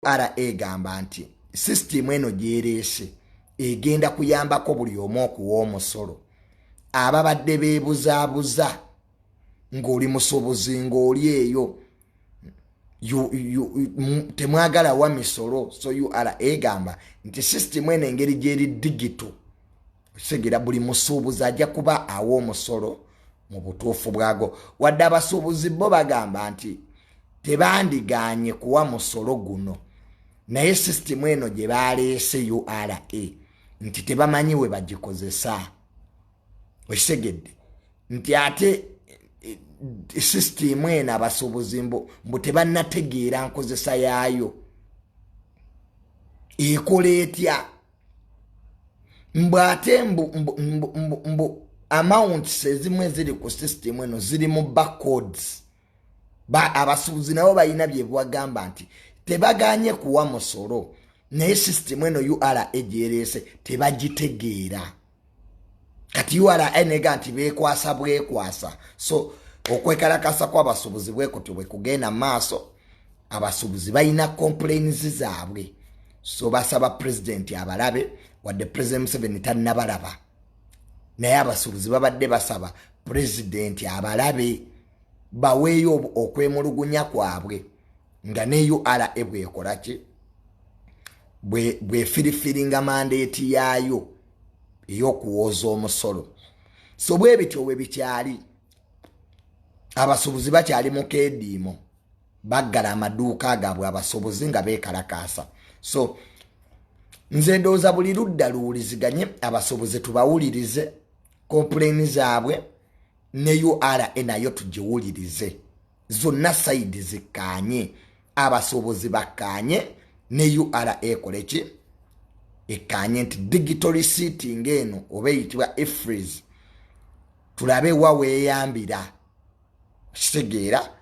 ara egamba nti system eno gyerese egenda kuyambako buli omu okuwa omusolo ababadde beebuzaabuza ng'oli musobozi ng'oli eyo temwagala wa misolo so URA egamba nti system eno engeri gyeri digital segera buli musuubuzi ajja kuba awa omusolo mu butuufu bwago wadde abasuubuzi bo bagamba nti tebandiganye kuwa musolo guno naye system eno gye baleese URA nti tebamanyi we bagikozesa osegedde nti ate system eno abasuubuzi mbu tebannategeera nkozesa yaayo ekola etya mbwate mbu amounts ezimu eziri ku system eno ziri mu barcodes abasuubuzi nabo balina bye bwagamba nti tebaganye kuwa musolo naye system eno URA egyerese tebagitegeera kati URA enega nti beekwasa bwekwasa so okwekalakasa kw'abasuubuzi bwekuti bwe kugenda maaso abasuubuzi balina complaints zaabwe so basaba president abalabe wadde president Museveni tannabalaba naye abasuubuzi babadde basaba president abalabe baweeyo okwemulugunya kwabwe nga ne URA bwekola ki bwefirifiringa mandeeti yaayo ey'okuwooza omusolo so bwe bityo bwe bikyali abasuubuzi bakyali mu keediimo baggala amaduuka gaabwe abasuubuzi nga beekalakaasa so nze ndowooza buli ludda luwuliziganye abasuubuzi tubawulirize complaini zaabwe ne URA nayo tugiwulirize zonna sayidi zikkaanye abasuubuzi bakkaanye ne URA ekole ki ekkaanye nti digital receipting eno oba eyitibwa e-freeze tulabe wa weeyambira kitegeera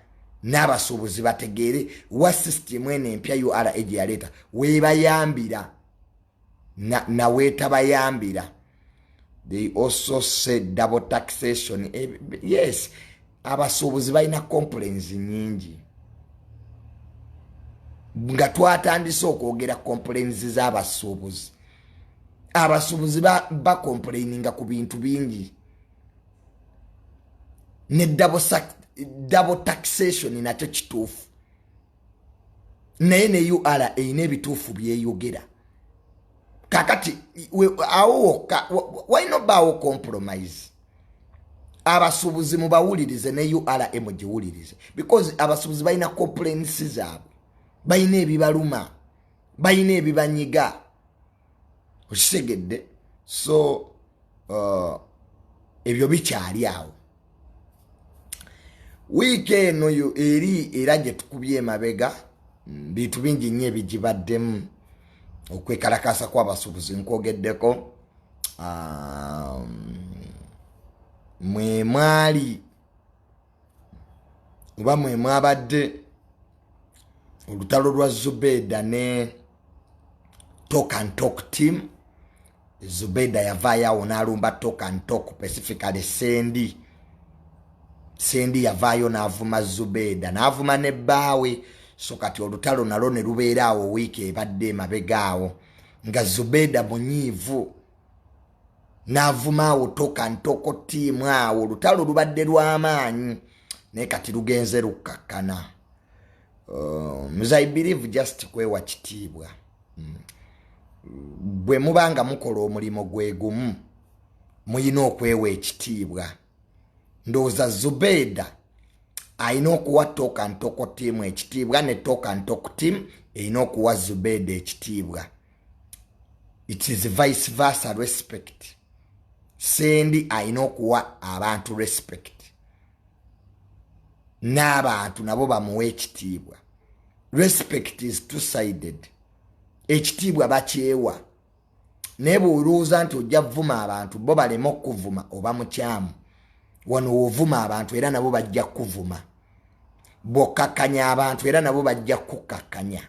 n'abasuubuzi bategeere wa system eno empya URA egyeyaleeta weebayambira naweetabayambira. They also said double taxation. Yes, abasuubuzi balina complaints nyingi nga twatandise okwogera complaints z'abasuubuzi abasuubuzi complaininga ku bintu bingi ne double taxation nakyo kituufu naye ne URA eyina ebituufu byeyogera kakati why not bawo compromise abasuubuzi mubawulirize ne URA mugiwulirize because abasuubuzi balina complaints zaabwe balina ebibaluma balina ebibanyiga okisegedde so ebyo bikyali awo wiiki eno eri era gye tukubye emabega bintu bingi nnyo ebigibaddemu okwekalakasa kw'abasuubuzi nkwogeddeko mwe mwali oba mwe mwabadde olutalo lwa Zubeda ne talk and talk team. Zubeda yavaayo awo n'alumba talk and talk specifically Ssendi yavaayo n'avuma Zubeda n'avuma ne bbaawe so kati olutalo nalwo ne lubeera awo wiiki ebadde emabega awo nga Zubeda munyiivu n'avuma awo talk and talk team awo olutalo lubadde lw'amaanyi naye kati lugenze lukkakkana. I believe just kwewa kitiibwa bwe mubanga mukola omulimu gwe gumu muyina okwewa ekitiibwa. Ndowooza Zubeda ayina okuwa talk and talk team ekitiibwa ne talk and talk team eyina okuwa Zubeda ekitiibwa. It is vice versa respect. Ssendi ayina okuwa abantu respect n'abantu nabo bamuwa ekitiibwa. Respect is two-sided. Ekitiibwa bakyewa naye bw'olowooza nti ojja vuma abantu bo balema okuvuma oba mukyamu wano wovuma abantu era nabo bajja kuvuma bw'okakkanya abantu era nabo bajja kukakkanya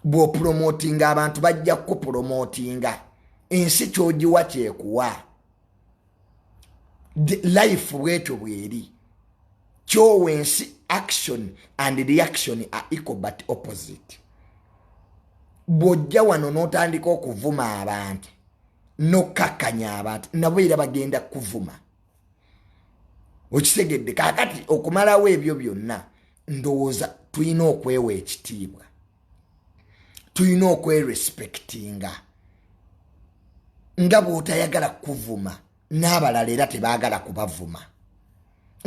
bw'opromotinga abantu bajja kupromotinga ensi ky'ogiwa kyekuwa life bwetyo bweri kyowensi action and reaction are equal but opposite. bw'ojja wano n'otandika okuvuma abantu n'okkakanya abantu nabo era bagenda kuvuma. Okitegedde? Kaakati okumalawo ebyo byonna ndowooza tulina okwewa ekitiibwa, tulina okwerespectinga. Nga bw'otayagala kuvuma n'abalala era tebaagala kubavuma,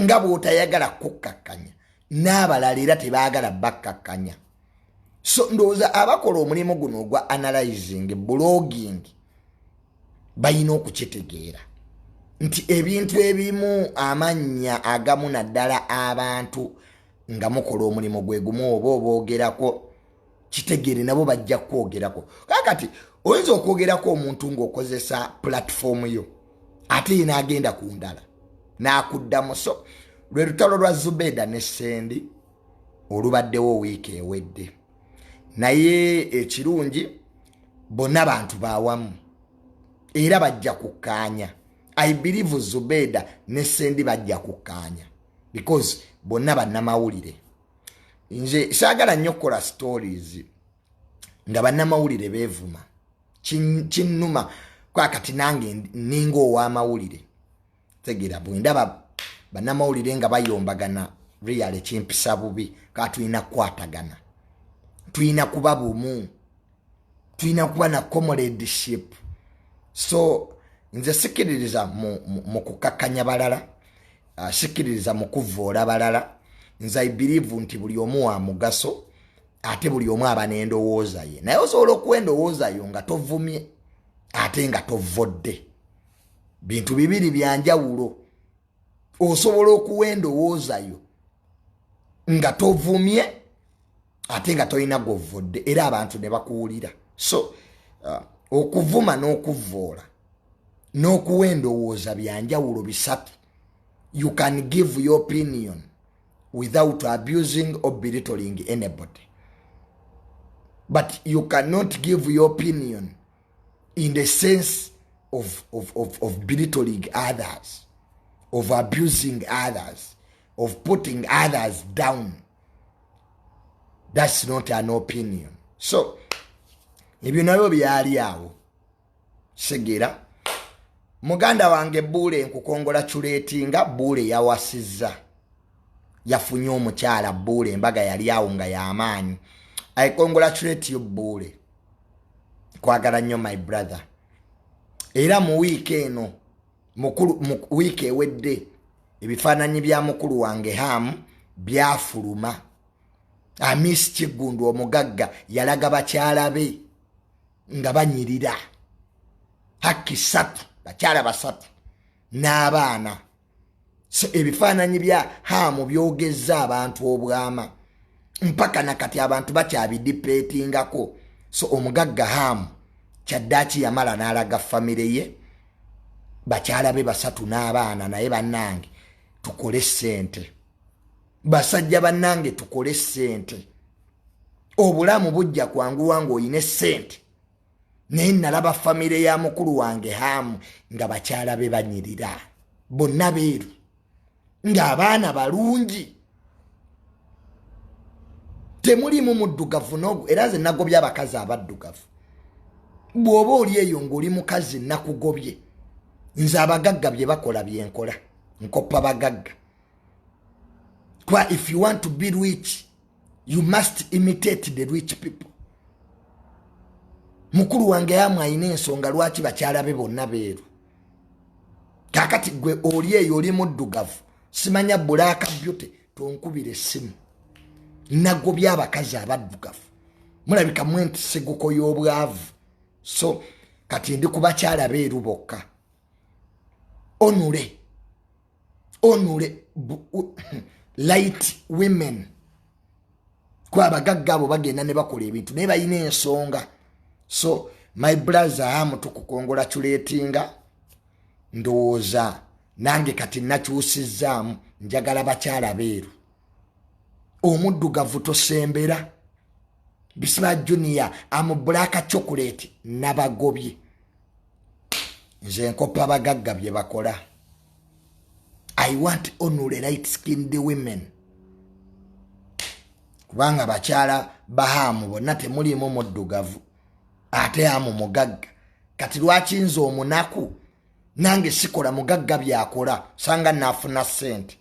nga bw'otayagala kukkakkanya n'abalala era tebaagala bakkakkanya. So ndowooza abakola omulimu guno ogwa analyzing blogging balina okukitegeera nti ebintu ebimu amannya agamu naddala abantu nga mukola omulimu gwe gumu oba oboogerako kitegeere nabo bajja kwogerako. Kakati oyinza okwogerako omuntu ng'okozesa platform yo ate ye n'agenda ku ndala n'akuddamu. So lwe lutalo lwa Zubeda ne Ssendi olubaddewo wiiki ewedde, naye ekirungi bonna bantu bawamu era bajja kukkaanya. I believe Zubeda ne Ssendi bajja kukkaanya because bonna bannamawulire. Nze saagala nnyo okukola stories nga bannamawulire beevuma, kinnuma kwakati nange ninga ow'amawulire. Tegeera bwe ndaba bannamawulire nga bayombagana real ekimpisa bubi, kaa tulina kukwatagana, tulina kuba bumu, tulina kuba na comradeship. So nze sikiririza mu kukakkanya balala, sikiririza mu kuvvoola balala. Nze I believe nti buli omu wa mugaso ate buli omu aba n'endowooza ye, naye osobola okuwa endowooza yo nga tovumye ate nga tovvodde. Bintu bibiri bya njawulo. Osobola okuwa endowooza yo nga tovumye ate nga tolina govvodde era abantu ne bakuwulira. So okuvuma n'okuvvoola n'okuwa endowooza bya njawulo bisatu. You can give your opinion without abusing or belittling anybody, but you cannot give your opinion in the sense of belittling others, of abusing others, of putting others down. That's not an opinion. So ebyo nabyo byali awo. Segera muganda wange Buule nkukongratulatinga. Buule yawasizza, yafunye omukyala Buule, embaga yali awo nga y'amaanyi. I congratulate you Buule, kwagala nnyo my brother. Era mu wiiki eno mu wiiki ewedde ebifaananyi bya mukulu wange Hamu byafuluma. Miss Kigundu omugagga yalaga bakyala be nga banyirira haki 3, bakyala 3 n'abaana. So ebifaananyi bya Hamu byogezza abantu obwama mpaka nakati abantu bakyabidipetingako. So omugagga Hamu kyaddaaki yamala n'alaga famire ye, bakyala be 3 n'abaana. Naye bannange tukole ssente, basajja bannange tukole ssente. Obulamu bujja kwanguwa ng'oyina ssente. Naye nalaba famire ya mukulu wange Hamu nga bakyala be banyirira, bonna beeru, ng'abaana balungi, temulimu muddugavu n'ogwo. Era nze nagobye abakazi abaddugavu. Bw'oba oli eyo ng'oli mukazi nakugobye, nze abagagga bye bakola byenkola, nkoppa bagagga. Kwa if you want to be rich, you must imitate the rich people. Mukulu wange Hamu ayina ensonga lwaki bakyala be bonna beeru. Kakati gwe oli eyo oli muddugavu, simanya Black Beauty, tonkubira essimu. Nagobye abakazi abaddugavu, mulabika mwentisiguko y'obwavu. So kati ndi ku bakyala beeru bokka. Onule light women. Kwa abagagga abo bagenda ne bakola ebintu naye balina ensonga. So my brother Hamu tukukongratulatinga. Ndowooza nange kati nakyusizzaamu, njagala bakyala beeru. Omuddugavu tosembera. Bisima Junior amu Black Chocolate nabagobye. Nze nkoppa bagagga bye bakola. I want only light skinned women. Kubanga bakyala ba Hamu bonna temulimu muddugavu. ate amu mugagga kati lwaki nze omunaku nange sikola mugagga byakola sanga nafuna ssente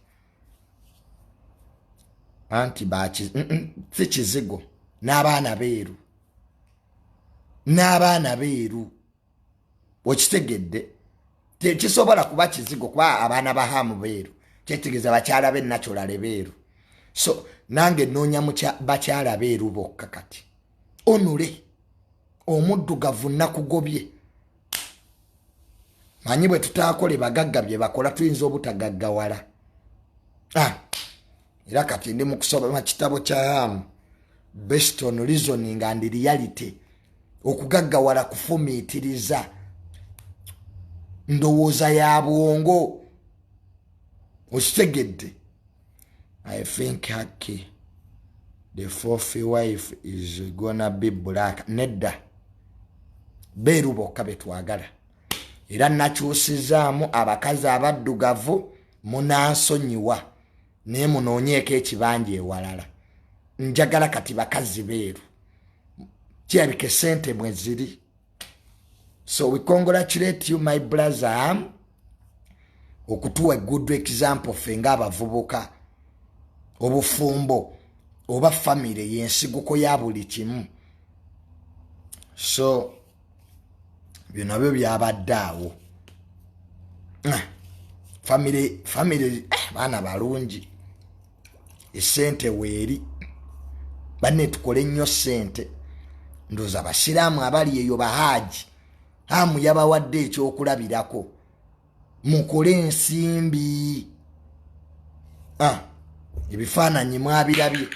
anti si kizigo n'abaana beeru okitegedde tekisobola kuba kizigo kuba abaana bahamu beeru kyetegeeza bakyala be nakyolale beeru so nange noonya bakyala beeru bokka kati onule omuddugavu nakugobye manyi bwe tutaakole bagagga bye bakola tuyinza obutagaggawala era kati ndi mu kusoma kitabo kya hamu based on reasoning and reality okugaggawala kufumiitiriza ndowooza ya bwongo okitegedde I think haki the fourth wife is gonna be black nedda beeru bokka betwagala era nakyusizaamu abakazi abaddugavu munansonyiwa naye munoonyeeko ekibanja ewalala njagala kati bakazi beeru kirabika sente mwe ziri so we congratulate you my brother okutuwa good example fenga abavubuka obufumbo oba family y'ensiguko ya buli kimu so bino byo byabadde awo family baana balungi esente weeri banne tukole nnyo sente ndoza abasiraamu abali eyo bahaji hamu yabawadde ekyokulabirako mukole ensimbi ebifaananyi mwabirabye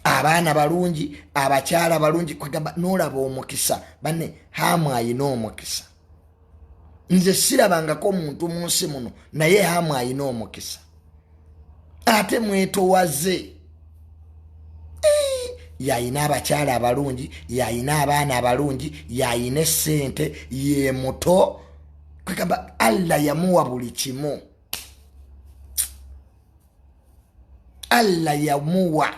abaana balungi abakyala balungi kwegamba n'olaba omukisa banne hamu ayina omukisa nze sirabangako omuntu mu nsi muno naye hamu ayina omukisa ate mwetowaze yayina abakyala abalungi yayina abaana abalungi yayina essente ye muto kwegamba Allah yamuwa buli kimu Allah yamuwa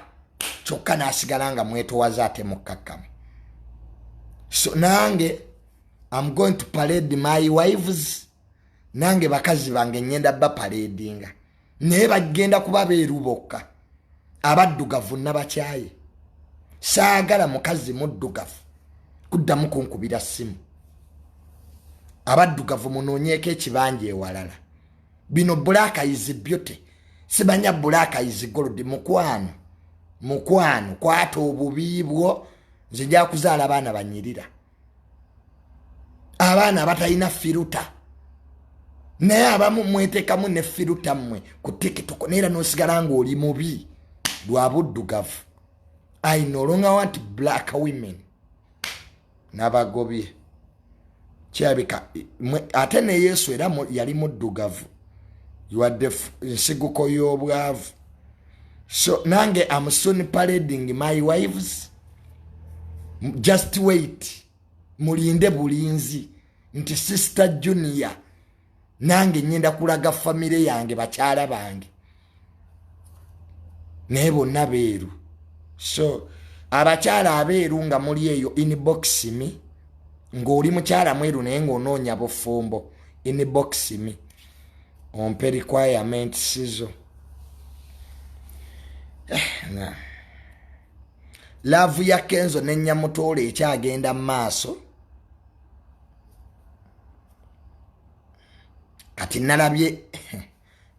kyokka n'asigala nga mwetowaze ate mukkakkamu so nange I'm going to parade my wives nange bakazi bange ngenda baparadinga naye bagenda kuba beeru bokka abaddugavu nabakyaye saagala mukazi muddugavu kuddamu kunkubira ssimu abaddugavu munoonyeeko ekibanja ewalala bino black is beauty sibanya black is gold mukwano kwata obubiibwo nze nja kuzaala abaana banyirira abaana abatalina firuta naye abamu mweteekamu ne firuta mmwe ku TikTok neera n'osigala ng'oli mubi lwa buddugavu I no longer want black women nabagobye kyabika ate ne Yesu era yali muddugavu yuwadde ensiguko y'obwavu so nange I'm soon parading my wives just wait mulinde bulinzi nti sister Junior nange nyenda kulaga family yange bakyala bange naye bonna beeru so abakyala abeeru nga muli eyo inbox me ng'oli mukyala mweru naye ng'onoonya bufumbo inbox me ompe requirement sizo laavu ya Kenzo ne Nyamutoole ekyagenda mu maaso kati nalabye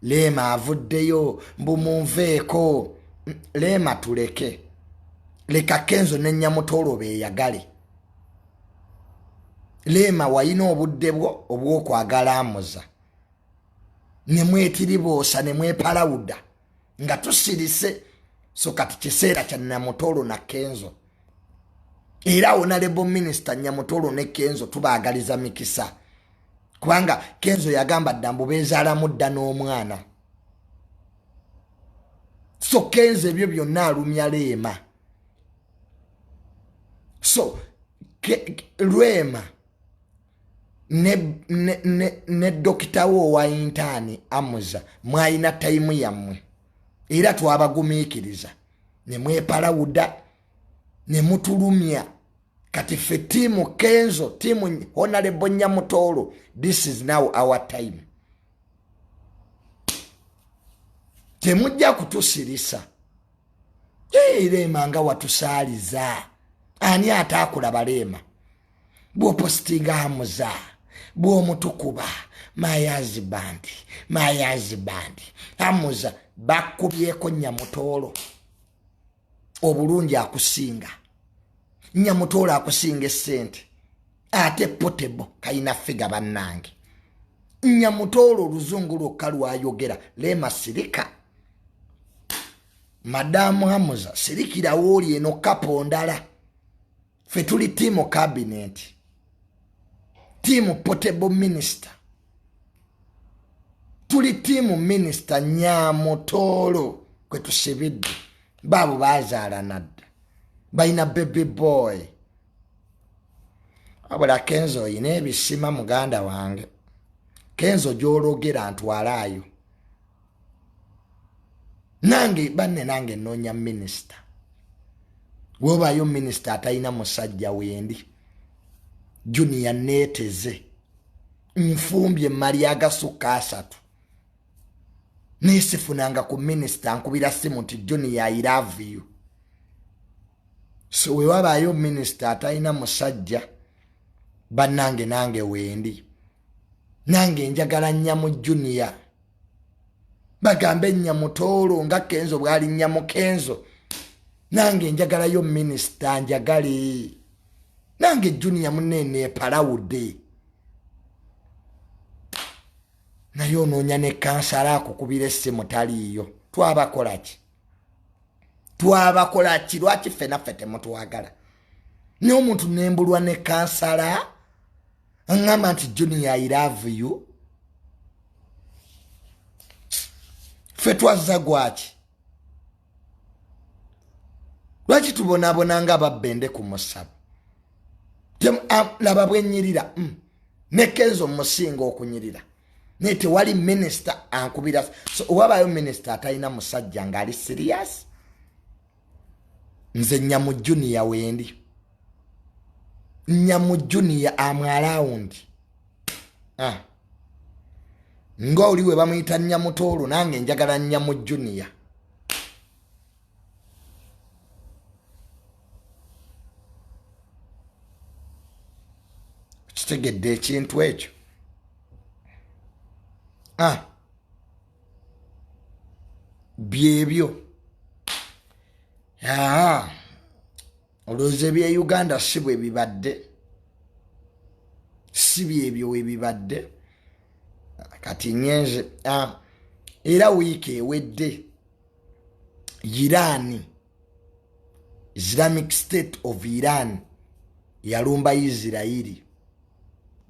Leema avuddeyo mbumunveeko Leema tuleke leka Kenzo ne Nyamutoole beeyagale Leema wayina obudde bwo obw'okwagala amuza ne mwetiriboosa ne mwepalawuda nga tusirise so kati kiseera kya Nyamutoole na Kenzo era honorable minister Nyamutoole ne Kenzo tubaagaliza mikisa kubanga Kenzo yagamba ddambu beezaalamu dda n'omwana so Kenzo ebyo byonna alumya Leema so Lwema ne dokita wo wa intani amuza mwayina taimu yammwe era twabagumiikiriza ne mwepalawuda ne mutulumya kati kati fe tiimu Kenzo, tiimu Honorable Nyamutolo, this is now our time. Temujja kutusirisa. Leema nga watusaaliza. Ani atakulaba Leema? Bw'opositinga Hamuza, bw'omutukuba, my husband. Hamuza bakubyeko Nyamutolo. Obulungi akusinga. Nyamutolo akusinga essente. Ate potable kayina figa bannange. Nyamutolo oluzungu lwokka lwayogera. Leema sirika. Madamu Hamuza sirikira woli eno kapo ndala. Fe tuli timu cabinet. Timu potable minister. Tuli timu minister Nyamutolo kwe tusibidde. Babu bazaala nadda. Baina baby boy. Abula Kenzo yina ebisima muganda wange. Kenzo gyologera ntwalaayo. Nange banne nange nonya minister. Wobayo minister atayina musajja wendi. Junior neteze. Nfumbye Maria agasuka 3. Nesifunanga ku minister nkubira simu nti Junior I love you. So wewabayo minister atayina musajja bannange nange wendi. Nange njagala Nyamu Junior. Bagambe Nyamutolo nga Kenzo bwali Nyamu Kenzo. Nange njagala yo minister njagale. Nange Junior munene palawude. Nayo noonya ne kansala akukubira essimu taliyo. Twabakola ki lwaki ffena ffe temutwagala? N'omuntu nembulwa ne kansala ngamba nti Junior I love you. Ffe twazza gwaki? Lwaki tubonaabona nga babbende ku musabo? Laba bwennyirira. Ne Kenzo musinga okunyirira. Naye tewali minister ankubira. So owabayo minister atalina musajja ng'ali serious. Nze Nyamu Junior wendi. Nyamu Junior am around. Nga oliwe bamuyita Nyamutolo nange njagala Nyamu Junior. Kitegedde ekintu ekyo. Byebyo. Olowooza bya Uganda si bwe bibadde. Si byebyo we bibadde. Kati nyenze. Era wiiki ewedde Iran, Islamic State of Iran yalumba Israeli.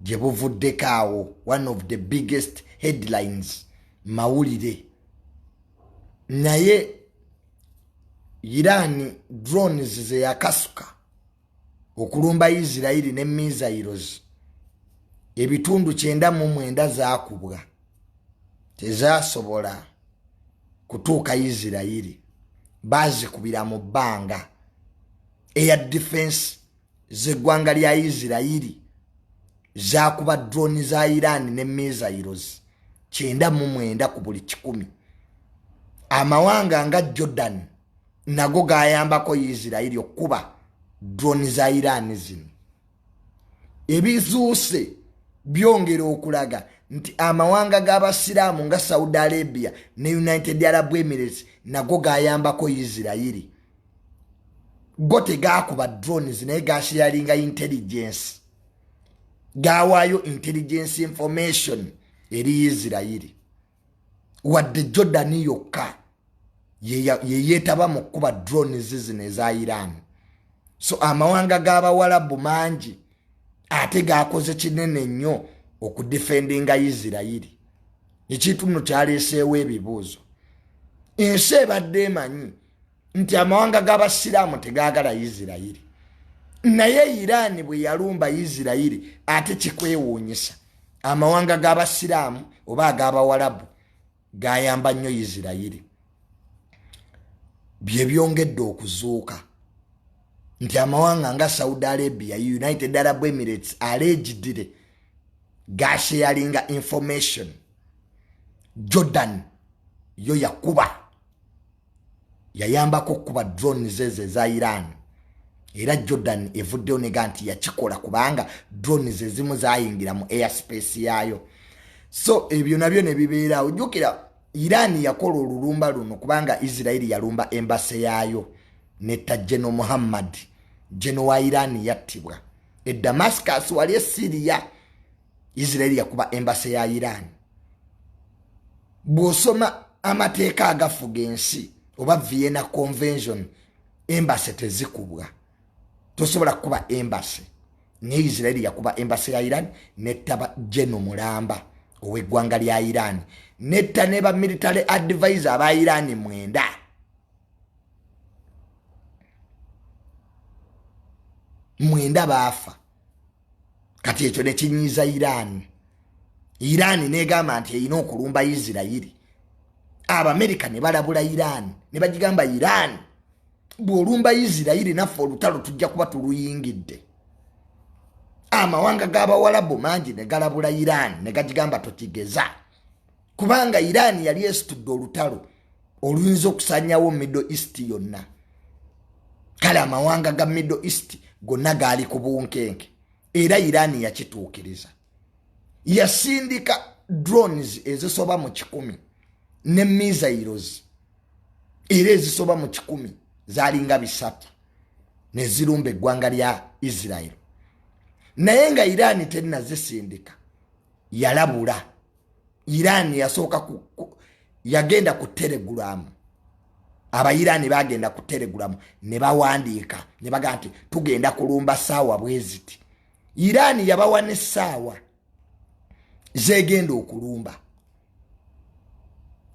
Gye buvuddeko awo, one of the biggest headlines mawulire. Naye Iran drones ze yakasuka okulumba Israeli ne missiles. Ebitundu 99 zaakubwa. Tezasobola kutuuka Israeli. Bazikubira mu bbanga. Air defense zeggwanga lya Israeli zaakuba drone za Iran ne missiles 99 ku buli 100. Amawanga nga Jordan nago gayambako Israeli okuba drone za Iran zino. Ebizuuse byongera okulaga nti amawanga g'abasiraamu nga Saudi Arabia ne United Arab Emirates nago gayambako Israeli. Go tegakuba drones naye gasharinga intelligence. Gawayo intelligence information eri Israeli. Wadde Jordan yokka yeyetaba mu kuba drones zino eza Iran. So amawanga g'Abawarabu mangi ate gakoze kinene nnyo okudefendinga Israeli. Ekintu nno kyaleeseewo ebibuuzo. Ensi ebadde emanyi nti amawanga g'abasiraamu tegaagala Israeli. Naye Iran bwe yalumba Israeli ate kikwewuunyisa. Amawanga g'abasiraamu oba ag'Abawarabu gayamba nnyo Israeli. Bye byongedde okuzuuka. nti amawanga nga Saudi Arabia, United Arab Emirates allegedly gasharinga information. Jordan yo yakuba yayambako kuba drone zeze za Iran. Era Jordan evuddeyo nega nti yakikola kubanga drone ze zimu zayingira mu airspace yayo. So ebyo nabyo ne bibeera ojukira Iran yakola olulumba luno kubanga Israeli yalumba embassy yayo netta General Muhammad General wa Iran yattibwa. E Damascus wali Syria Israeli yakuba embassy ya Iran. Bw'osoma amateeka agafuga ensi oba Vienna Convention embassy tezikubwa. Tosobola kuba embassy. Ne Israeli yakuba embassy ya Iran netta General Mulamba ow'eggwanga lya Iran. Netta ne ba military advisor aba Iran mwenda. Mwenda baafa. Kati ekyo ne kinyiiza Iran. Iran negamba nti erina okulumba Israeli. Abamerika ne balabula Iran ne bagigamba Iran bw'olumba Israeli naffe olutalo tujja kuba tuluyingidde. Amawanga g'Abawalabu mangi ne galabula Iran ne gagigamba tokigeza kubanga Iran yali esitudde olutalo oluyinza okusanyawo Middle East yonna. Kale amawanga ga Middle East gonna gaali ku bunkenke era Iran yakituukiriza. Yasindika drones ezisoba mu 1,000 ne missiles era ezisoba mu 1,000 zalinga 3 ne zirumba eggwanga lya Israel. Naye nga Iran tenna zisindika yalabula. Iran yasooka yagenda ku Telegram. Aba Iran bagenda ku Telegram ne bawandiika ne baga nti tugenda kulumba saawa bweziti. Iran yabawa ne saawa zegenda okulumba.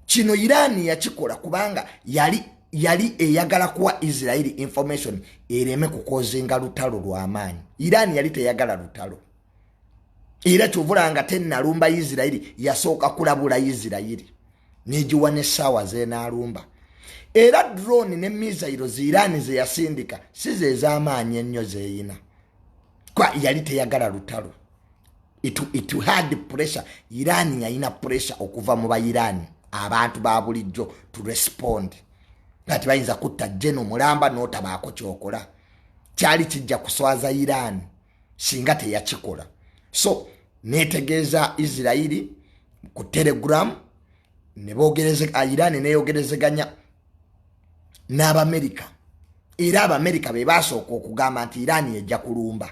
Kino Iran yakikola kubanga yali eyagala kuwa Israeli information ereme kukozenga lutalo lw'amaanyi. Iran yali teyagala lutalo. Era kyovulanga tennalumba Israeli yasooka kulabula Israeli negiwa ne saawa zeenalumba. Era drone ne missiles Iran ze yasindika si ze z'amaanyi ennyo zeeyina. Kwa yali teyagala lutalo. It had pressure. Iran yayina pressure okuva mu ba Iran abantu ba bulijjo to respond. Kati bayinza kutta General Mulamba n'otabaako kyokola. Kyali kijja kuswaza Iran singa teyakikola. So netegeeza Israeli ku Telegram ne boogereza Iran neyogerezeganya n'Abamerika. Era Abamerika be basooka okugamba nti Iran yejja kulumba.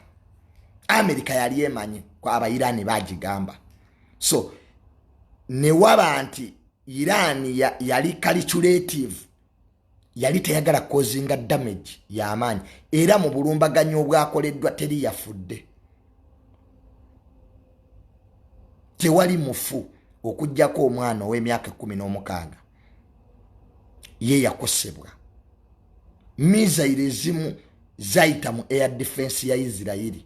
Amerika yali emanyi kwa aba Iran bagigamba. So ne waba nti Iran yali calculative, yali teyagala kozinga damage y'amaanyi era mu bulumbaganyo obwakoleddwa teri yafudde. Tewali mufu okujjako omwana ow'emyaka 16 ye yakosebwa. Missiles ezimu zayita mu air defense ya Israeli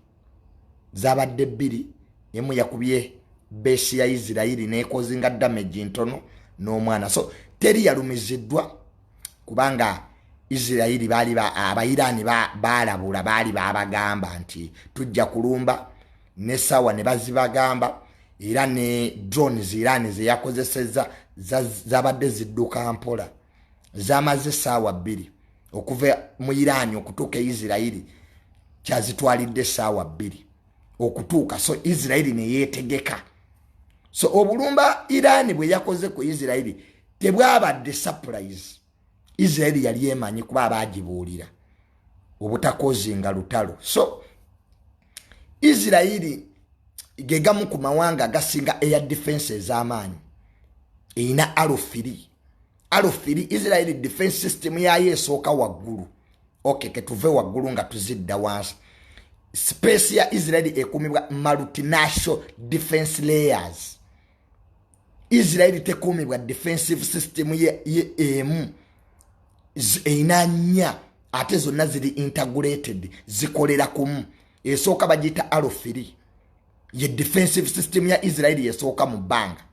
zabadde 2, emu yakubye base ya Israeli nekozinga damage ntono n'omwana. So teri yalumiziddwa kubanga Israeli bali aba Iran balabula bali babagamba nti tujja kulumba ne sawa ne bazibagamba. Era ne drones Iran ze yakozeseza zabadde zidduka mpola zamaze saawa 2 okuva mu Iran okutuuka Israeli kyazitwalidde saawa 2 okutuuka. So Israeli ne yetegeka. So obulumba Iran bwe yakoze ku Israeli tebwabadde surprise. Israeli yali emanyi kuba abagibuulira obutakozinga lutalo. So Israeli gegamu ku mawanga gasinga air defense ez'amaanyi eyina alofiri. Israeli defense system yayo esooka waggulu. Okay, ketuve waggulu nga tuzidda wansi. Space ya Israeli ekumibwa multinational defense layers. Israeli tekumibwa defensive system ye emu eyina 4 ate zonna ziri integrated zikolera kumu. Esooka bagita alofiri. Ye defensive system ya Israeli yesooka mu bbanga.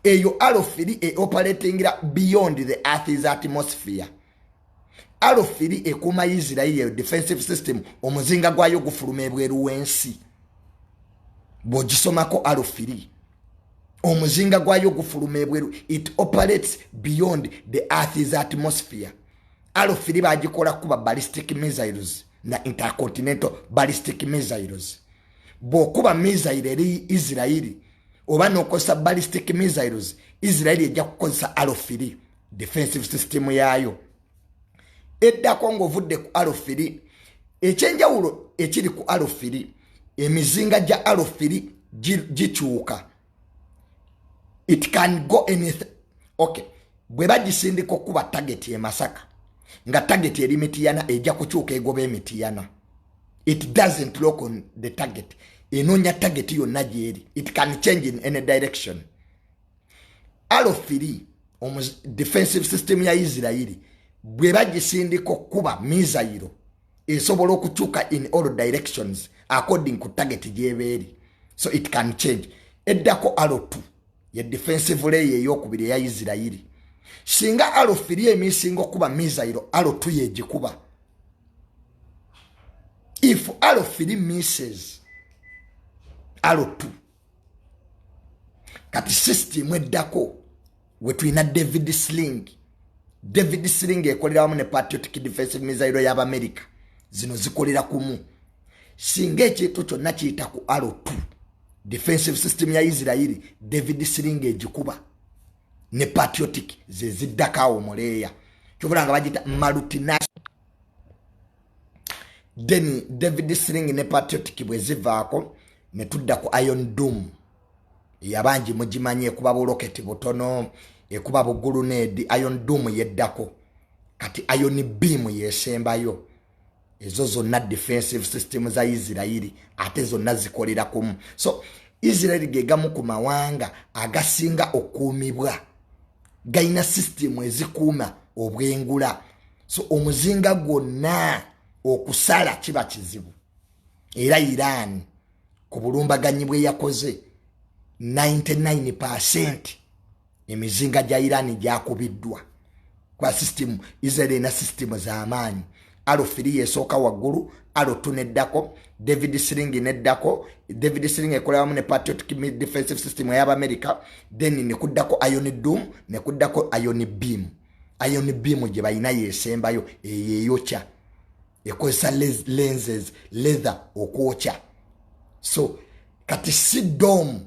Eyo alofiri operating beyond the earth's atmosphere. alofiri ekuma Israel defensive system omuzinga gwayo gufuluma ebweru wensi bogisomako alofiri omuzinga gwayo gufuluma ebweru it operates beyond the earth's atmosphere alofiri bagikola kuba ballistic missiles na intercontinental ballistic missiles bokuba missile eri Israeli oba nokosa ballistic missiles Israeli ejja kukozesa alofiri defensive system yayo eddako ng'ovudde ku alofiri ekyenjawulo ekiri ku alofiri emizinga gya alofiri gikyuka it can go anything okay bwe bagisindika okuba target e Masaka nga target eri Mityana ejja kukyuka egoba emitiyana it doesn't look on the target enonya target yonna gyeri it can change in any direction alofiri defensive system ya Israeli bwe bagisindika okuba missile esobola okukyuka in all directions according to target gyeberi so it can change eddako alo2 ye defensive layer eyokubiri ya Israeli singa alofiri emisingo kuba missile alo2 yegikuba if alofiri misses alo2 kati system eddako wetwina David Sling ekolera wamu ne patriotic defensive missile y'aba America zino zikolera kumu singa ekintu kyonna kiyita ku alo2 defensive system ya Israeli David Sling egikuba ne patriotic ze ziddakawo muleya kyobulanga bagita multinational then David Sling ne patriotic bwe zivaako ne tudda ku Iron Dome yabanji mugimanye kuba rocket butono ekuba bugulu nedi Iron Dome yeddako kati Iron Beam yesembayo ezo zonna defensive system za Israeli ate zonna zikolera kumu so Israeli gegamu ku mawanga agasinga okuumibwa gaina system ezikuuma obwengula so omuzinga gwonna okusala kiba kizibu era Iran ku bulumbaganyi bwe yakoze 99% emizinga gya Iran gyakubiddwa kwa system Israeli na system za amaanyi alofiri esooka waggulu alo2 neddako David Sling neddako David Sling ekola wamu ne patriotic defensive system y'aba America then ne kuddako Iron Dome ne kuddako Iron Beam gye balina yesembayo eyeyokya ekozesa lenses leather okwokya so kati Sidom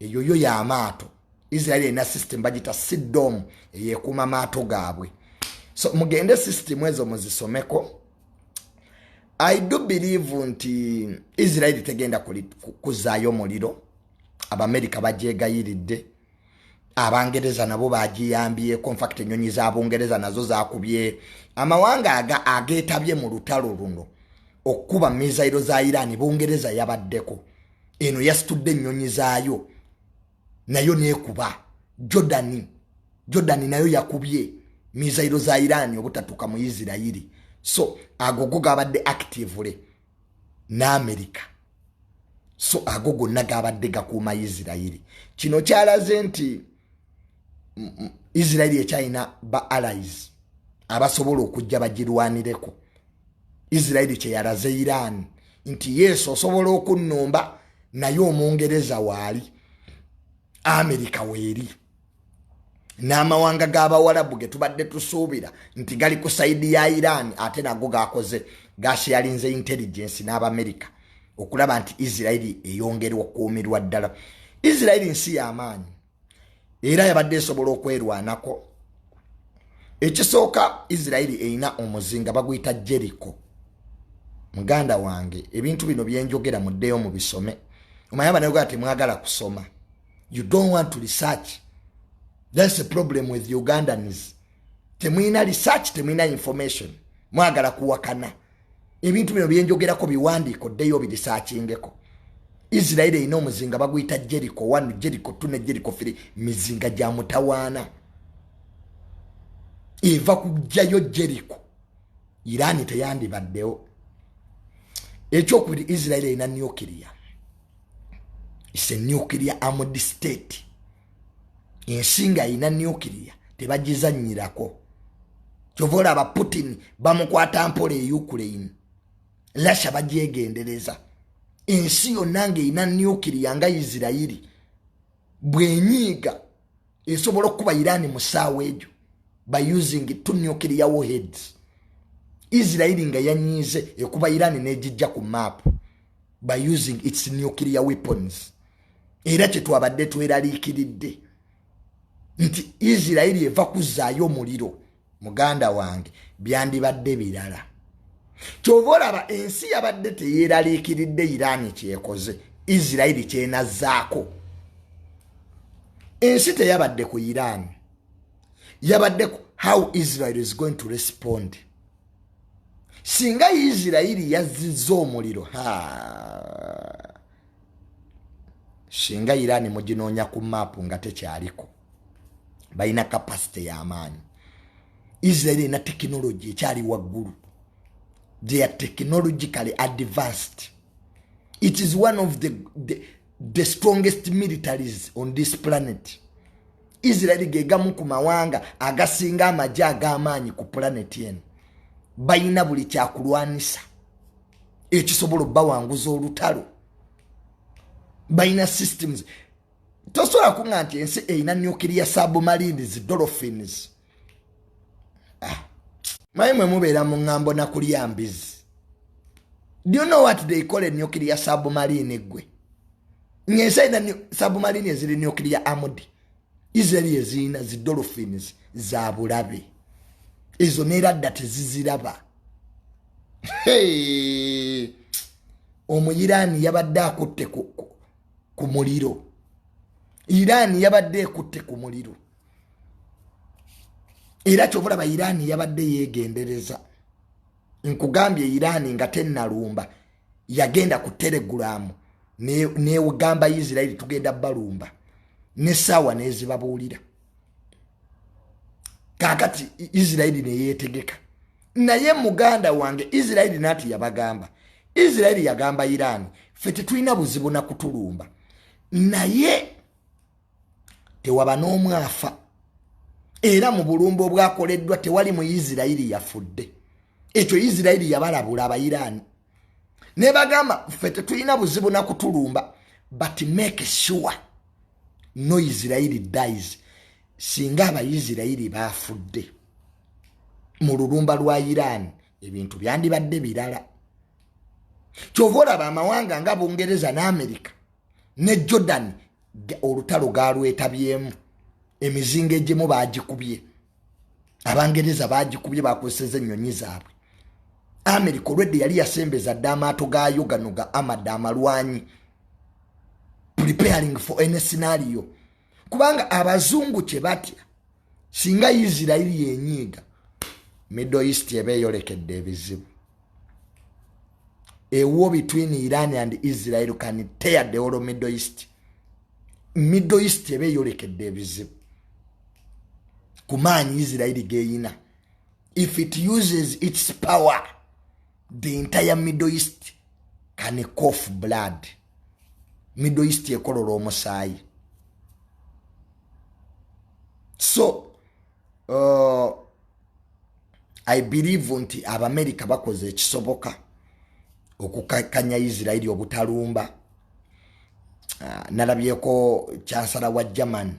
eyoyo ya amaato Israeli ena system bagita Sidom eyekuma maato gaabwe so mugende system ezo muzisomeko I do believe nti Israeli tegenda kuzaayo muliro Abamerika bajegayiridde Abangereza nabo bagiyambyeko in fact ennyonyi z'Abongereza nazo zakubye amawanga ageetabye mu lutalo luno okuba missile za Iran Bongereza yabaddeko eno yasitudde ennyonyi zaayo nayo neekuba Jordan nayo yakubye missile za Iran obutatuka mu Israeli so agogo gabadde actively na America so agogo nagabadde gakuuma Israeli kino kyalaze nti Israeli e China ba allies abasobola okujja bagirwanireko Israeli kye yalaze Iran nti yeso osobola okunnomba naye Omungereza waali America weeri n'amawanga g'Abawarabu ge tubadde tusuubira nti gali ku side ya Iran ate nago gakoze gasharinze intelligence n'Abamerika okulaba nti Israeli eyongerwa okuumirwa ddala Israeli nsi y'amaanyi era yabadde esobola okwerwanako ekisooka Israeli eyina omuzinga baguyita Jericho muganda wange ebintu bino byenjogera muddeyo mu bisome omayaba nayo gati mwagala kusoma you don't want to research that's the problem with Ugandans temwina research temwina information mwagala kuwakana ebintu bino byenjogerako biwandiiko ddeyo biresearchingeko Israeli eyina omuzinga baguyita Jericho 1 Jericho 2 ne Jericho 3 mizinga gya mutawaana eva kujjayo Jericho Iran teyandibaddewo ekyokubiri Israeli eyina nuclear it's a nuclear armed state ensinga ina nuclear tebagizanyirako Kyovola aba Putin bamukwata mpole e Ukraine. Russia bagyegendereza. Ensi yonna ng'erina nuclear nga Isirairi bwenyiiga esobola okuba Iran mu ssaawa egyo by using 2 nuclear warheads. Isirairi nga yanyiize ekuba Iran n'egijja ku map by using its nuclear weapons. Era kye twabadde tweraliikiridde nti Isirairi eva kuzzaayo omuliro muganda wange byandibadde birala. Kyova olaba ensi yabadde teyeeraliikiridde Iran kyekoze, Isirairi kyenazzaako. Ensi teyabadde ku Iran, yabadde ku how Israel is going to respond. Singa Isirairi yazzizza omuliro, singa Iran muginoonya ku maapu nga tekyaliko, balina capacity y'amaanyi. Israel na technology ekyali waggulu. They are technologically advanced. It is one of the strongest militaries on this planet. Israel gegamu ku mawanga agasinga amagye ag'amaanyi ku planet eno. Bayina buli kyakulwanisa ekisobola bawanguza olutalo. Bayina systems. Tosobola kunga nti ensi eyina nuclear submarines, dolphins. Maimwe mubeera mu ngambo na kulya mbizi. Do you know what they call a nuclear submarine gwe? Nyensa ina submarine ezili nuclear armored. Israeli ezina zi dolphins za bulabe. Ezo neradda teziziraba. Hey! Omuyirani yabadde akutte ku muliro. Irani yabadde ekutte ku muliro. Era kyovula ba Irani yabadde yegendereza. Nkugambye Irani nga tennalumba yagenda ku Telegram ne ugamba Israeli tugenda balumba ne sawa nezibabuulira. Kakati Israeli ne yetegeka. Naye muganda wange Israeli nati yabagamba. Israeli yagamba Irani fete tulina buzibu na kutulumba. Naye tewaba n'omwafa. Era mu bulumbo bwakoleddwa tewali mu Isirairi yafudde. Ekyo Isirairi yabalabula aba Irani. Ne bagamba fete tulina buzibu na kutulumba but make sure no Israeli dies. Singa aba Isirairi bafudde mu lulumba lwa Irani ebintu byandibadde birala. Kyovola ba mawanga nga Bungereza na Amerika ne Jordan olutalo galwetabyemu. Emizinga egimu bagikubye. Abangereza bagikubye bakozeseza ennyonyi zaabwe. America already yali yasembeza dda amaato gayo gano ga Amad amalwanyi preparing for any scenario. Kubanga abazungu kye batya singa Israeli yenyiga Middle East ebeeyolekedde ebizibu. A war between Iran and Israel can tear the whole Middle East. Middle East ebeeyolekedde ebizibu. Kumanyi Israeli geina. If it uses its power, the entire Middle East can cough blood. Middle East ekolora omusaayi. So, I believe nti Abamerika bakoze ekisoboka okukakanya Israeli obutalumba. Nalabyeko chansala wa German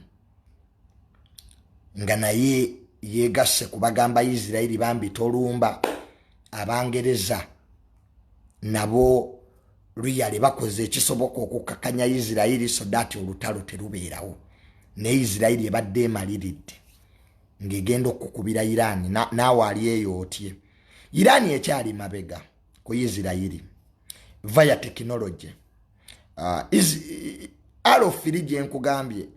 nga naye yegasse kubagamba Israeli bambi tolumba. Abangereza nabo luyali bakoze ekisoboka okukakanya Israeli so that olutalo terubeerawo. Ne Israeli ebadde emaliridde ng'egenda okukubira Iran naawe ali eyo otye. Iran ekyali mabega ku Israeli via technology. Alofiri gye nkugambye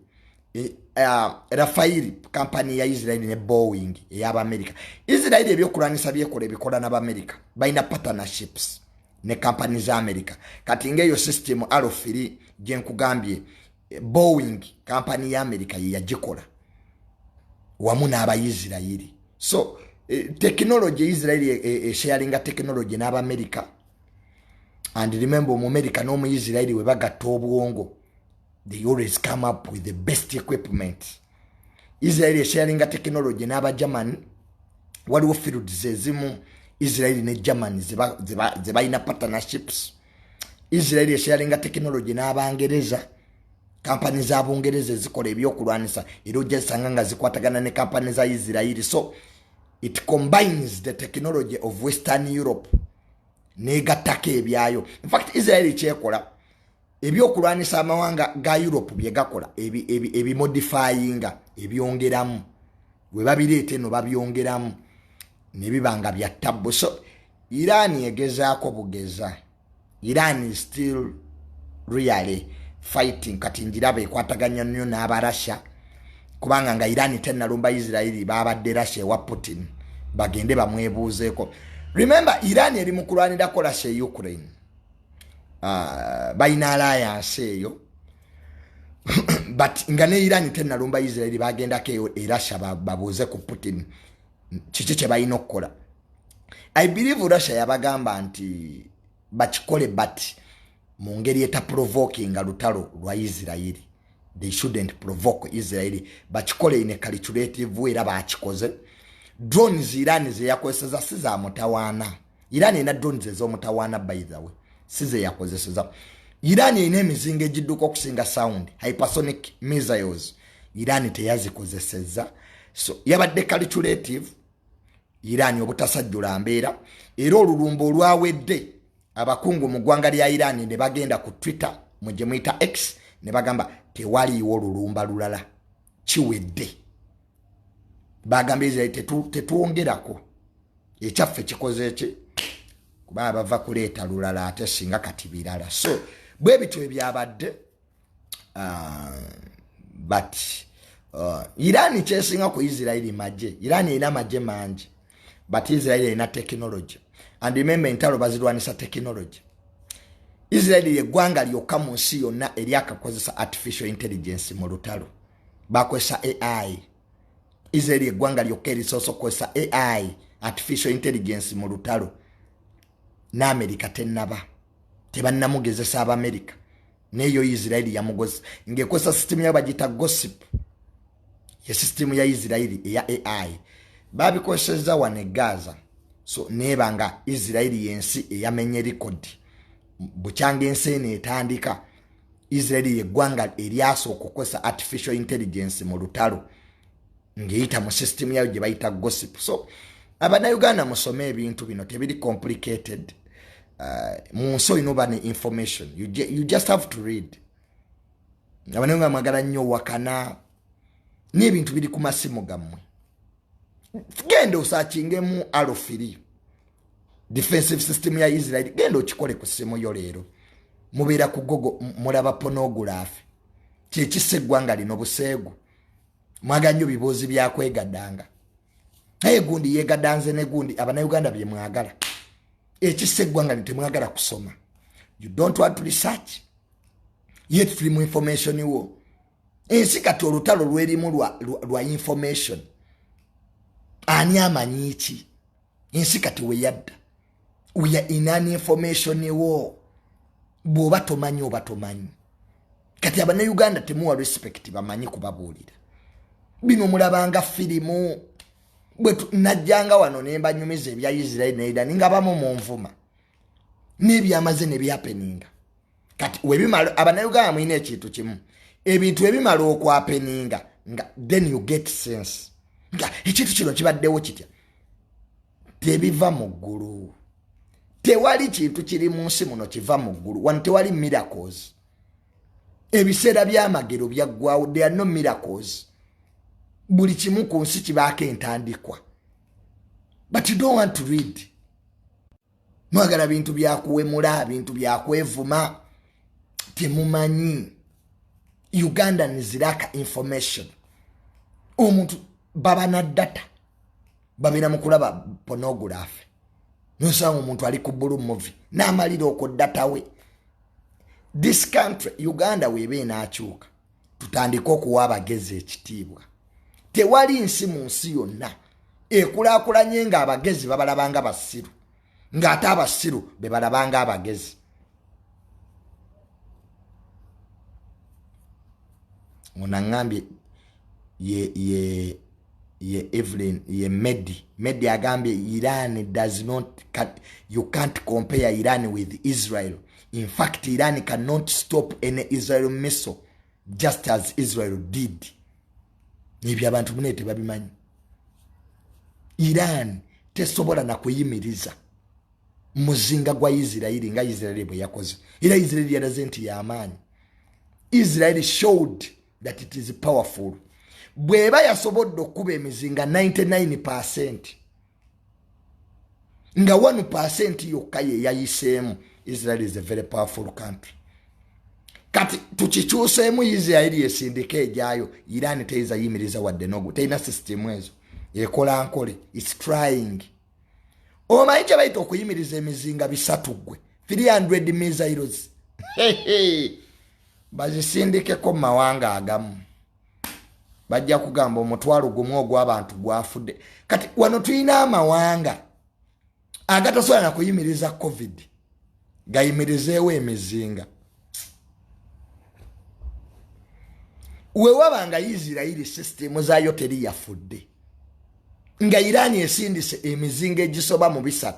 Rafael company ya Israeli ne Boeing ey'Amerika. Israeli ebyokulwanisa byekola ebikola n'Amerika. Balina partnerships ne companies za America. Kati ngeyo system Alofiri gye nkugambye Boeing company ya America ye yagikola wamu n'aba Israeli. So technology Israeli sharing technology n'aba America. And remember mu America no mu Israeli we bagatta obwongo. They always come up with the best equipment. Israel sharing technology n'aba German waliwo fields ezimu Israel ne Germany ze balina partnerships. Israel esharinga technology n'Abangereza, companies z'Abongereza zikola ebyokulwanisa era ojjasanga nga zikwatagana ne companies za Israel. So it combines the technology of Western Europe n'egattako ebyayo. In fact Israel kyekola ebyokulwanisa amawanga ga Europe bye gakola ebimodifyinga ebyongeramu we babireeta eno babyongeramu ne bibanga bya tabbu. So Iran egezaako bugeza. Iran is still really fighting kati njirabe ekwataganya nnyo n'Abarasha kubanga nga Iran tennalumba Israel babadde Russia wa Putin bagende bamwebuuzeeko. Remember Iran eri mu kulwanirako Russia e Ukraine. Bayina alliance eyo but nga ne Iran tennalumba Israel bagendako eyo e Russia babuuze ku Putin kiki kye balina okukola. I believe Russia yabagamba nti bakikole but mu ngeri provoking lutalo lwa Israel. They shouldn't provoke Israel. Bakikole in a calculative way era bakikoze. Drones Iran ze yakozesa siza mutawana. Iran ina drones ez'omutawana by the way. Size yakozesa. Iran ina emizinga egidduka okusinga sound, hypersonic missiles. Iran teyazikozeseza. So yabadde calculative. Iran obutasajjula mbeera era olulumbo olwawedde abakungu mu ggwanga lya Iran ne bagenda ku Twitter mu gye muyita X ne bagamba tewaliiwo olulumba lulala kiwedde. Bagamba Israel tetuwongerako ekyaffe kikoze eki kuba bava kuleeta lulala ate singa kati birala. So bwe bityo ebyabadde but Iran kyesinga ku Israel maje. Iran ina maje mangi but Israel ina technology. And remember entalo bazirwanisa technology. Israel ye gwanga lyokka mu nsi yonna eryakakozesa artificial intelligence mu lutalo. Bakozesa AI. Israel ye gwanga lyokka erisoso kozesa AI, artificial intelligence mu lutalo. Na America tennaba. Tebannamugezesa Abamerica. Neyo Israel yamugoza. Ngekozesa system yabagita gossip. Ye system ya Israel ya AI. Babikozesa wane Gaza. So nebanga Israel yensi eyamenye record. Buchanga ensi etandika Israel ye gwanga eryaso okukozesa artificial intelligence mu lutalo ngeyita mu system yayo gye bayita gossip. So Abannayuganda musome ebintu bino tebiri complicated. Munso inoba ne information. You just have to read. Abannayuganda magala nnyo wakana n'ebintu biri ku masimu gammwe. Genda osakingemu alofiri defensive system ya Israel. Genda okikole ku ssimu yo leero. Mubeera ku gogo mulaba pornography. Kyekisa eggwanga lino buseegu. Mwaganyo bibuuzi byakwegaddanga. Gundi yegaddanze ne gundi Abannayuganda bye mwagala. Ekisa eggwanga lino temwagala kusoma. You don't want to research. Yet free information wo. Ensi kati olutalo lwerimu lwa information. Ani amanyi ki? Ensi kati we yadda. We are in an information war. Bw'oba tomanyi oba tomanyi. Kati Abannayuganda temuwa respect bamanyi kubabuulira. Bino mulabanga firimu. Bwe najjanga wano ne mbanyumiza ebya Israel ne Iran nga bamu mu nvuma. N'ebyamaze ne byapeninga. Kati webimala Abannayuganda mwine ekintu kimu. Ebintu ebimala okwapeninga nga then you get sense. Nga ekintu kino kibaddewo kitya. Tebiva mu ggulu. Tewali kintu kiri mu nsi muno kiva mu ggulu. Wano tewali miracles. Ebiseera by'amagero byaggwawo. There are no miracles. Buli kimu ku nsi kibaako entandikwa. But you don't want to read. Mwagala bintu byakuwemula, bintu byakwevuma. Temumanyi. Ugandans lack information. Omuntu baba na data. Babina mukulaba pornography. Nosanga omuntu ali ku bulu movie. N'amalira okwo data we. This country, Uganda webe n'akyuka. Tutandika okuwa abagezi ekitiibwa. Tewali nsi mu nsi yonna ekulaakulanye nga abagezi babalabanga basiru. Ng'ate abasiru be balabanga abagezi. Munangambye ye ye Evelyn ye Medi agambye Iran does not you can't compare Iran with Israel. In fact, Iran cannot stop any Israel missile just as Israel did. Nibyo abantu munete babimanyi. Iran tesobola na kuyimiriza muzinga gwa Israel nga Israel bwe yakoze. Ila Israel yaraze nti ya amani. Israel showed that it is powerful. Bweba yasobodde okuba emizinga 99% nga 1% yokka ye yayiseemu. Israel is a very powerful country. Kati tukikyuseemu Israel yesindika ejaayo, Iran teiza yimiriza wadde nogu, teina system ezo. Ekola nkole, it's trying. Omanyi kye bayita okuyimiriza emizinga 3 gwe 300 missiles. Bazisindikeko mu mawanga agamu. Bajja kugamba omutwalo gumu ogw'abantu gwafudde. Kati wano tulina amawanga agatasobola na kuyimiriza COVID gayimirizeewo emizinga. Wewabanga Israel system zaayo teri yafudde nga Iran esindise emizinga egisoba mu 3,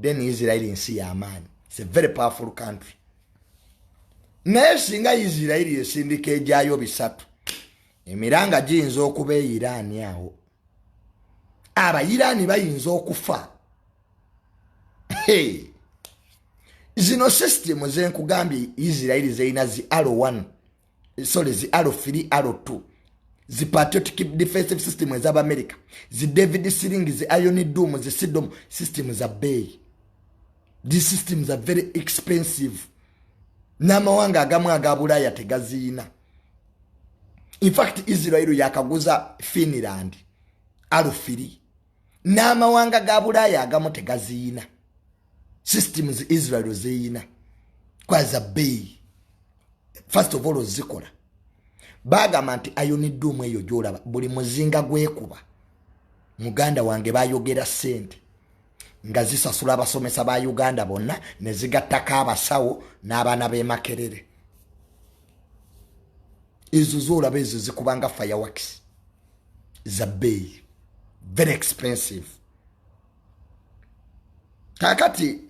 then Israel nsi ya amaanyi. It's a very powerful country. Naye singa Israel esindika ejaayo 3, emiranga giyinza okuba Iran awo. Aba Iran bayinza okufa. Zino system zenkugambye Israel zeina zi R1, sorry, zi R3, R2, zi patriotic defensive system za America, zi David Sling, zi Iron Dome, zi Sidom system za bay. These systems are very expensive. Namawanga agamu aga Bulaya tegazina. In fact, Israel yakaguza Finland R3. Namawanga ga Bulaya agamu tegazina. Systems Israel zeina kwa za bay. First of all zikola bagamba nti Iron Dome eyo gyolaba buli muzinga gwekuba Muganda wange bayogera sente nga zisasula abasomesa ba Uganda bonna ne zigattako abasawo n'abaana b'e Makerere. Ezo zolaba ezo zikubanga fireworks za bay, very expensive. Kakati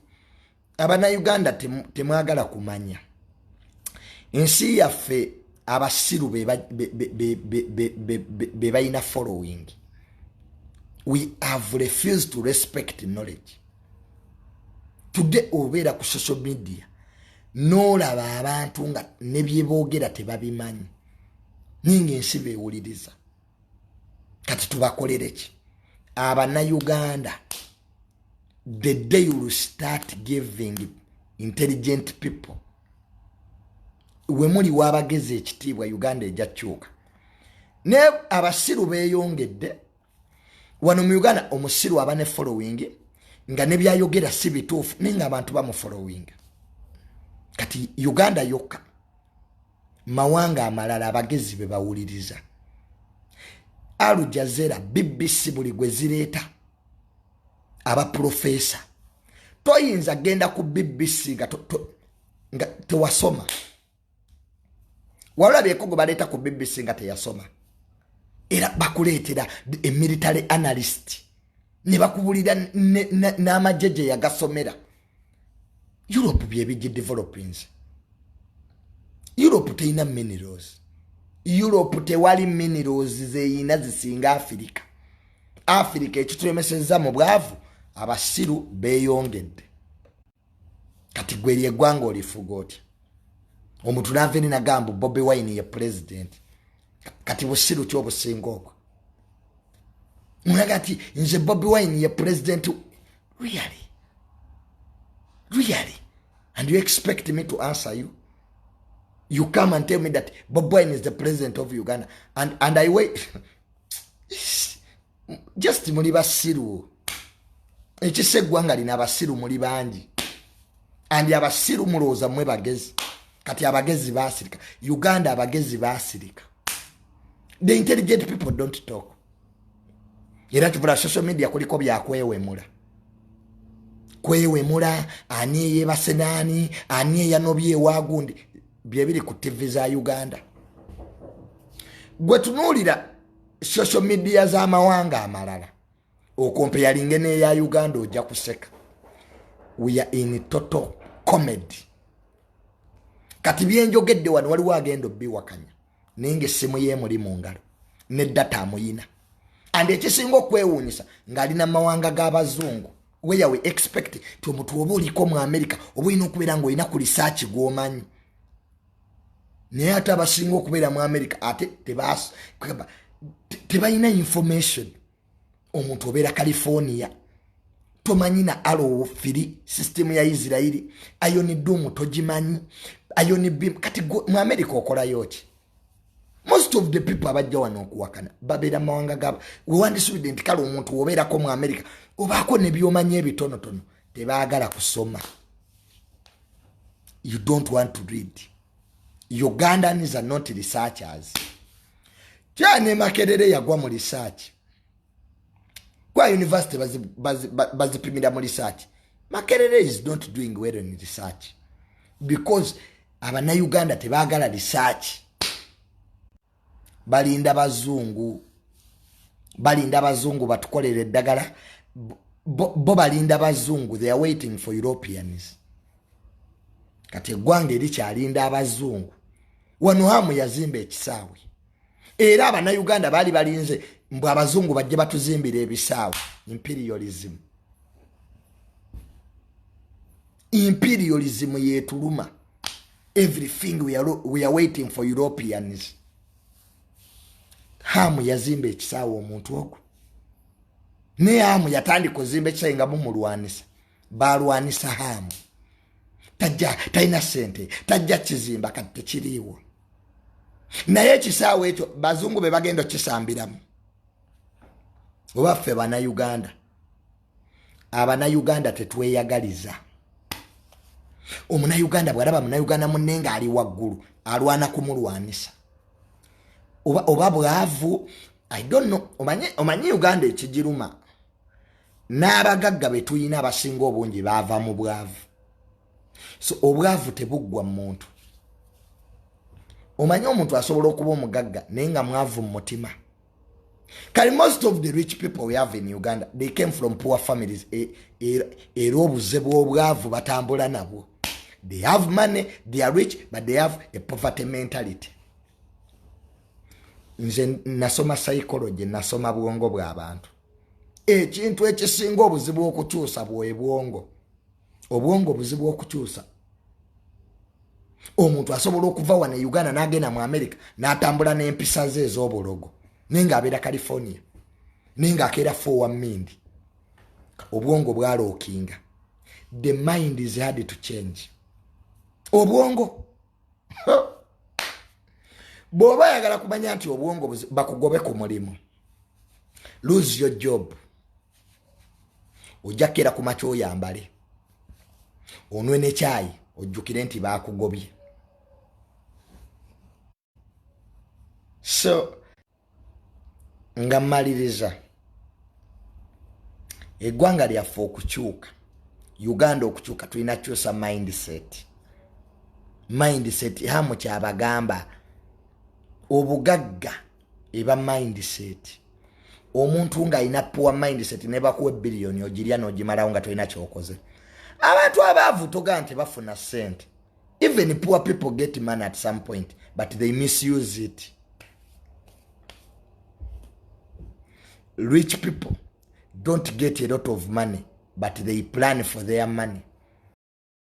abana Uganda temwagala kumanya ensi yaffe abasiru be bayina following. We have refused to respect knowledge. Today obera ku social media n'olaba abantu nga ne byeboogera tebabimanyi ninga ensi beewuliriza. Kati tubakolere ki abana Uganda? The day you will start giving intelligent people, we muli wabageze ekitiibwa Uganda ejja kyuka. Ne abasiru beeyongedde wano mu Uganda. Omusiru aba ne following nga ne byayogera si bituufu ninga abantu bamu following. Kati Uganda yokka, mawanga amalala abagezi be bawuliriza. Al Jazeera, BBC buli gwe zireeta aba professor. Toyinza genda ku BBC nga tewasoma. Walabyeko gwe baleeta ku BBC nga teyasoma. Era bakuleetera a military analyst ne bakubulira n'amajeje yagasomera. Europe byebijje developings. Europe teina minerals. Europe tewali minerals zeyina zisinga Africa. Africa ekitulemeseza mu bwavu abasiru beeyongedde. Kati gweri eggwanga olifuga otya? Omuntu naveni nagambo Bobi Wine ye president. Kati busiru kyo businga okwo. Munagati nze Bobi Wine ye president. Really? Really? And you expect me to answer you? You come and tell me that Bobi Wine is the president of Uganda and I wait. Just muli basiru. Ekise gwanga lina basiru muli bangi. And abasiru mulooza mwe bagezi. Kati abagezi basirika. Uganda abagezi basirika. The intelligent people don't talk. Era tubula social media kuliko byakwewemula. Kwewemula ani yebasenani, ani yanobye wagundi. Byebiri ku TV za Uganda. Gwe tunulira social media z'amawanga amalala okompeyalinge n'eya Uganda ojja kuseka. We are in total comedy. Kati byenjogedde wano waliwo agenda obbiwakanya nenge essimu ye muli mu ngalo ne data amuyina. And ekisinga okwewuunyisa ng'alina mawanga g'abazungu where we expect ti omuntu oba oliko mu America oba olina okubeera ng'olina ku research gw'omanyi. Naye ate abasinga okubeera mu America ate tebalina information. Omuntu obeera California tomanyi na alo firi system ya Israeli ayoni doom togimanyi ayoni bim kati mu America okolayo ki? Most of the people abajja wano okuwakana babeera mawanga gaba we want student kale omuntu obeerako mu America obaako ne byomanyi ebitonotono tebaagala kusoma. You don't want to read. Ugandans are not researchers. Kyane Makerere yagwa mu research. Kwa university bazipimira mu research. Makerere is not doing well in research. Because abana Uganda tebaagala research. Balinda bazungu batukolere eddagala. Bo balinda bazungu. They are waiting for Europeans. Kati eggwanga erikyalinda abazungu. Wano hamu yazimba ekisaawe. Era abana Uganda bali balinze mbu abazungu bajje batuzimbira ebisaawe. Imperialism yetuluma. Everything we are waiting for Europeans. Hamu yazimba ekisaawe omuntu ogwo. Ne hamu yatandika kuzimba ekisaawe nga mumulwanisa. Balwanisa hamu. Taina sente, tajja kizimba kati tekiriiwo. Naye ekisaawe ekyo bazungu be bagenda kisambiramu. Obaffe bana Uganda. Abana Uganda tetweyagaliza. Omuna Uganda bwalaba muna Uganda munenga ali waggulu alwana kumulwanisa. Oba bwavu, I don't know. Omanyi Uganda ekigiruma. N'abagagga be tuyina abasinga obungi baava mu bwavu. So obwavu tebuggwa muntu. Omanyi omuntu asobola okuba omugagga naye nga mwavu mu mutima. Kali most of the rich people we have in Uganda, they came from poor families. Era obuze bw'obwavu batambula nabwo. They have money, they are rich, but they have a poverty mentality. Nze nasoma psychology, nasoma bwongo bw'abantu. Ekintu ekisinga obuzibu okukyusa bwe bwongo. Obwongo buzibu okukyusa. Omuntu asobola okuva wana Uganda n'agenda mu America n'atambula n'empisa ze ez'obulogo. Ninga abeera California. Ninga akeera forward mind. Obwongo bwalookinga. The mind is hard to change. Obwongo. Bw'oba yagala kumanya nti obwongo bakugobe ku mulimu. Lose your job. Ojja kera ku makya oyambale. Onwe ne chai ojjukire nti baakugobye. So nga mmaliriza eggwanga lyaffe okukyuka, Uganda okukyuka, tulina kyusa mindset hamu kyabagamba obugagga eba mindset. Omuntu nga alina poor mindset ne bakuwa billion ogirya n'ogimalawo nga tolina kyokoze. Abantu abaavu toga nti bafuna sente. Even poor people get money at some point, but they misuse it. Rich people don't get a lot of money, but they plan for their money.